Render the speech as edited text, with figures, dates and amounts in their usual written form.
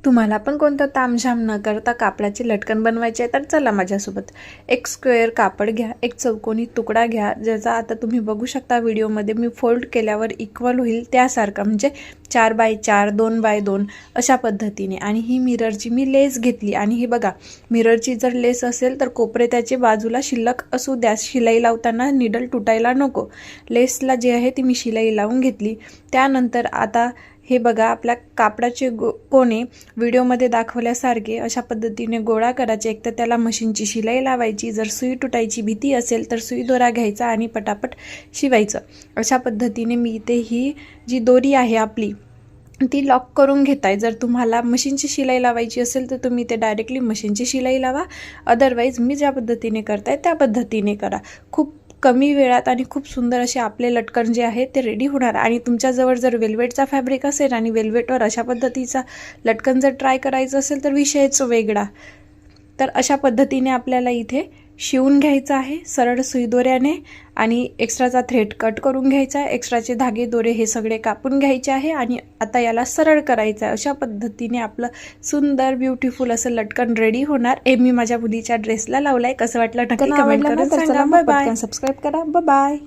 तुम्हाला पण कोणतं तामझाम न करता कापडाचे लटकन बनवायचे तर चला माझ्यासोबत। एक स्क्वेअर कापड घ्या, एक चौकोनी तुकडा घ्या, ज्याचा आता तुम्ही बघू शकता व्हिडिओमध्ये मी फोल्ड केल्यावर इक्वल होईल त्यासारखं, म्हणजे 4x4 2x2 अशा पद्धतीने। आणि ही मिररची मी लेस घेतली आणि ही बघा, मिररची जर लेस असेल तर कोपरे त्याचे बाजूला शिल्लक असू द्या, शिलाई लावताना निडल तुटायला नको। लेसला जे आहे ती मी शिलाई लावून घेतली। त्यानंतर आता हे बघा, आपल्या कापडाचे कोणे व्हिडिओमध्ये दाखवल्यासारखे अशा पद्धतीने गोळा करायचे। एक तर त्याला मशीनची शिलाई लावायची, जर सुई तुटायची भीती असेल तर सुई दोरा घ्यायचा आणि पटापट शिवायचं। अशा पद्धतीने मी इथे ही जी दोरी आहे आपली ती लॉक करून घेताय। जर तुम्हाला मशीनची शिलाई लावायची असेल तर तुम्ही ते डायरेक्टली मशीनची शिलाई लावा, अदरवाईज मी ज्या पद्धतीने करताय त्या पद्धतीने करा। खूप कमी वेळात आणि खूप सुंदर असे आपले लटकन जे आहे ते रेडी होणार। आणि तुमच्याजवळ जर वेल्वेटचा फॅब्रिक असेल आणि वेल्वेटवर अशा पद्धतीचा लटकन जर ट्राय करायचं असेल तर विषयच वेगळा। तर अशा पद्धतीने आपल्याला इथे शिवून घ्यायचं आहे सरळ सुई दोऱ्याने, आणि एक्स्ट्राचा थ्रेड कट करून घ्यायचा आहे, एक्स्ट्राचे धागे दोरे हे सगळे कापून घ्यायचे आहे आणि आता याला सरळ करायचं आहे। अशा पद्धतीने आपलं सुंदर ब्युटिफुल असं लटकन रेडी होणार। हे मी माझ्या मुलीच्या ड्रेसला लावलाय। कसं वाटलं नक्की कमेंट करून सांगा। बाय बाय, सबस्क्राइब करा, बाय बाय।